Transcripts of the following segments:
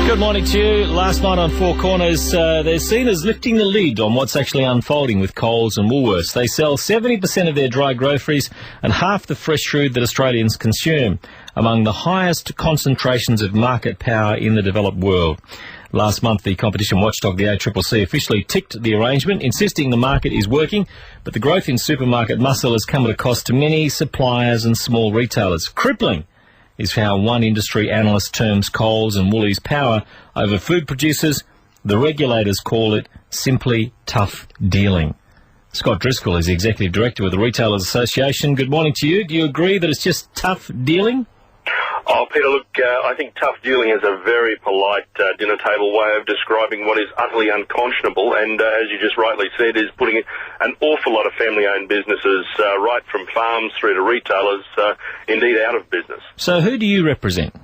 Good morning to you. Last night on Four Corners, they're seen as lifting the lid on what's actually unfolding with Coles and Woolworths. They sell 70% of their dry groceries and half the fresh food that Australians consume, among the highest concentrations of market power in the developed world. Last month, the competition watchdog, the ACCC, officially ticked the arrangement, insisting the market is working, but the growth in supermarket muscle has come at a cost to many suppliers and small retailers. Crippling is how one industry analyst terms Coles and Woolies' power over food producers. The regulators call it simply tough dealing. Scott Driscoll is the Executive Director of the Retailers Association. Good morning to you. Do you agree that it's just tough dealing? Oh, Peter, look, I think tough dealing is a very polite dinner table way of describing what is utterly unconscionable and, as you just rightly said, is putting an awful lot of family-owned businesses, right from farms through to retailers, indeed out of business. So who do you represent?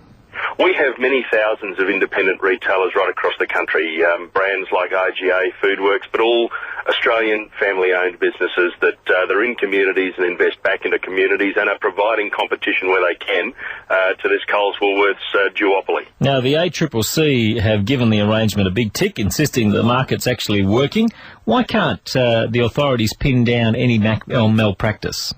We have many thousands of independent retailers right across the country, brands like RGA, Foodworks, but all Australian family-owned businesses that are in communities and invest back into communities and are providing competition where they can to this Coles-Woolworths duopoly. Now, the ACCC have given the arrangement a big tick, insisting that the market's actually working. Why can't the authorities pin down any malpractice?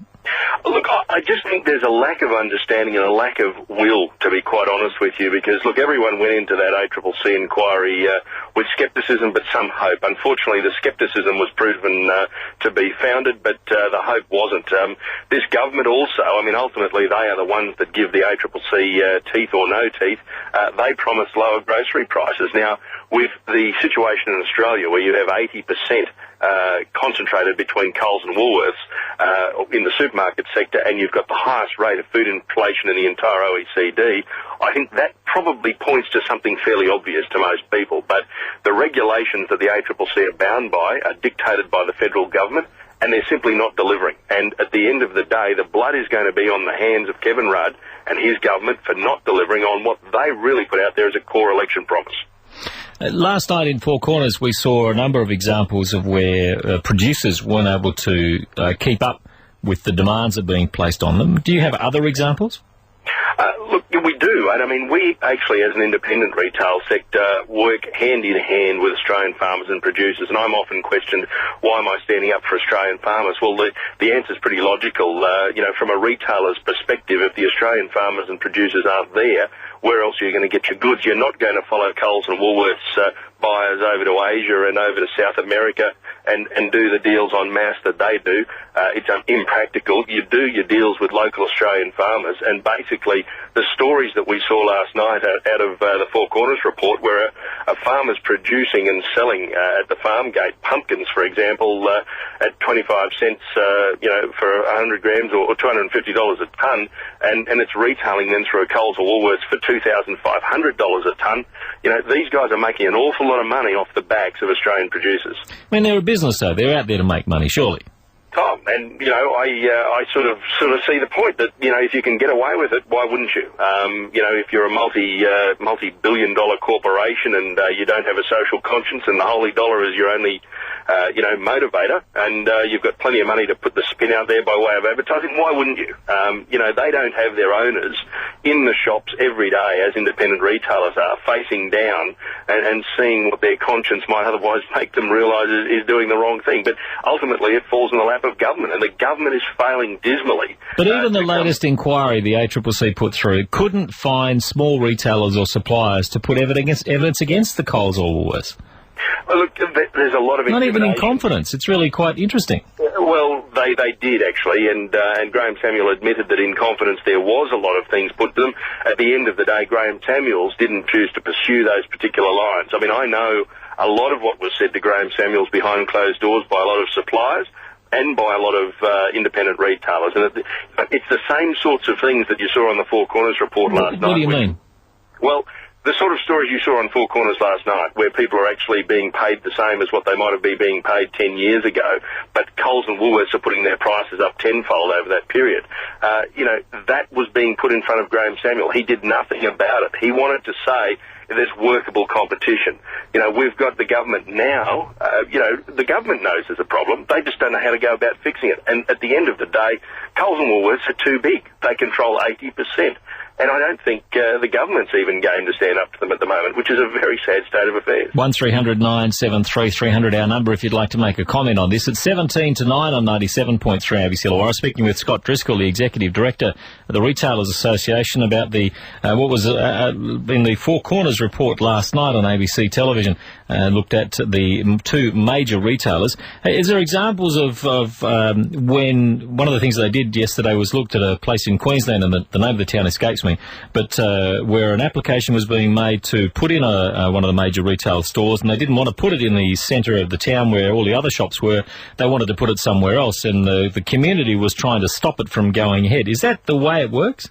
Look, I just think there's a lack of understanding and a lack of will, to be quite honest with you, because, look, everyone went into that ACCC inquiry with scepticism but some hope. Unfortunately, the scepticism was proven to be founded, but the hope wasn't. This government also, I mean, ultimately they are the ones that give the ACCC teeth or no teeth. They promised lower grocery prices. Now, with the situation in Australia where you have 80% concentrated between Coles and Woolworths in the supermarket sector, and you've got the highest rate of food inflation in the entire OECD, I think that probably points to something fairly obvious to most people. But the regulations that the ACCC are bound by are dictated by the federal government, and they're simply not delivering. And at the end of the day, the blood is going to be on the hands of Kevin Rudd and his government for not delivering on what they really put out there as a core election promise. Last night in Four Corners, we saw a number of examples of where producers weren't able to keep up with the demands that are being placed on them. Do you have other examples? Look, we do, and I mean, we actually, as an independent retail sector, work hand in hand with Australian farmers and producers, and I'm often questioned, why am I standing up for Australian farmers? Well, the answer's pretty logical. From a retailer's perspective, if the Australian farmers and producers aren't there, where else are you going to get your goods? You're not going to follow Coles and Woolworths buyers over to Asia and over to South America and do the deals en masse that they do. It's impractical. You do your deals with local Australian farmers, and basically the stories that we saw last night out of the Four Corners report, where a farmer's producing and selling at the farm gate pumpkins, for example, at 25 cents, for 100 grams or $250 a tonne, and it's retailing them through a Coles or Woolworths for $2,500 a tonne. These guys are making an awful lot of money off the backs of Australian producers. I mean, they're a business, though. They're out there to make money, surely. Tom, and I sort of see the point that if you can get away with it, why wouldn't you? If you're a multi-billion-dollar corporation and you don't have a social conscience and the holy dollar is your only motivator, and you've got plenty of money to put the spin out there by way of advertising, why wouldn't you? They don't have their owners in the shops every day, as independent retailers are, facing down and seeing what their conscience might otherwise make them realise is doing the wrong thing. But ultimately, it falls in the lap of government, and the government is failing dismally. But even the latest inquiry the ACCC put through couldn't find small retailers or suppliers to put evidence against the Coles or Woolworths. Well, look, there's a lot of not even in confidence. It's really quite interesting. Well, they did actually, and Graham Samuel admitted that in confidence there was a lot of things put to them. At the end of the day, Graham Samuels didn't choose to pursue those particular lines. I mean, I know a lot of what was said to Graham Samuels behind closed doors by a lot of suppliers and by a lot of independent retailers. And it's the same sorts of things that you saw on the Four Corners report last night. What do you mean? Well, the sort of stories you saw on Four Corners last night, where people are actually being paid the same as what they might have been being paid 10 years ago, but Coles and Woolworths are putting their prices up tenfold over that period. That was being put in front of Graham Samuel. He did nothing about it. He wanted to say there's workable competition. We've got the government now. The government knows there's a problem. They just don't know how to go about fixing it. And at the end of the day, Coles and Woolworths are too big. They control 80%. and I don't think the government's even game to stand up to them at the moment, which is a very sad state of affairs. 1300 973 300, our number if you'd like to make a comment on this. It's 17 to 9 on 97.3 ABC Illawarra. Speaking with Scott Driscoll, the Executive Director of the Retailers Association, about the what was in the Four Corners report last night on ABC television, looked at the two major retailers. Is there examples of when one of the things they did yesterday was looked at a place in Queensland, and the name of the town escapes me, but where an application was being made to put in one of the major retail stores, and they didn't want to put it in the centre of the town where all the other shops were. They wanted to put it somewhere else, and the community was trying to stop it from going ahead. Is that the way it works?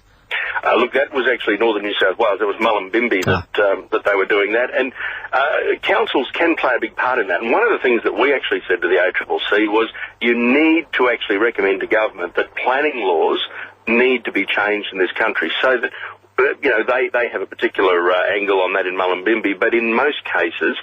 Look, that was actually northern New South Wales. It was Mullumbimby that they were doing that, and councils can play a big part in that. And one of the things that we actually said to the ACCC was you need to actually recommend to government that planning laws need to be changed in this country so that, they have a particular angle on that in Mullumbimby, but in most cases,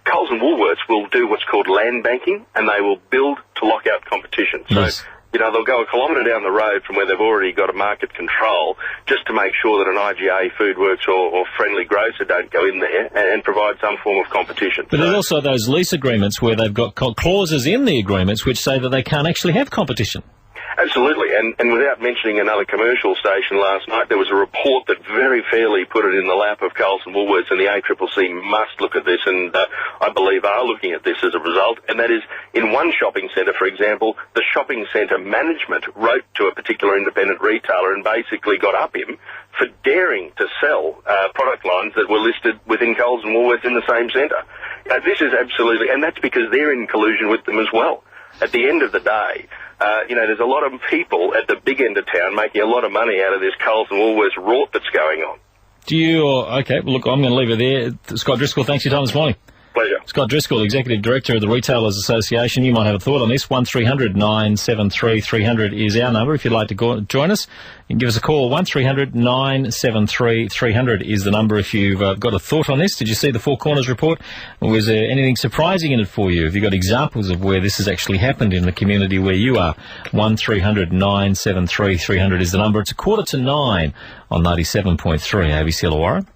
Coles&Woolworths will do what's called land banking, and they will build to lock out competition. Yes. So, they'll go a kilometre down the road from where they've already got a market control just to make sure that an IGA, Foodworks or Friendly Grocer don't go in there and provide some form of competition. But there's also those lease agreements where they've got clauses in the agreements which say that they can't actually have competition. Absolutely, and without mentioning another commercial station last night, there was a report that very fairly put it in the lap of Coles and Woolworths, and the ACCC must look at this, and I believe are looking at this as a result, and that is, in one shopping centre, for example, the shopping centre management wrote to a particular independent retailer and basically got up him for daring to sell product lines that were listed within Coles and Woolworths in the same centre. This is absolutely, and that's because they're in collusion with them as well. At the end of the day, there's a lot of people at the big end of town making a lot of money out of this Coles and Woolworths rort that's going on. Okay, well, look, I'm going to leave it there. Scott Driscoll, thanks for your time this morning. Pleasure. Scott Driscoll, Executive Director of the Retailers Association. You might have a thought on this. 1300 973 300 is our number. If you'd like to join us, you can give us a call. 1300 973 300 is the number if you've got a thought on this. Did you see the Four Corners report? Or was there anything surprising in it for you? Have you got examples of where this has actually happened in the community where you are? 1300 973 300 is the number. It's 8:45 on 97.3 ABC Illawarra.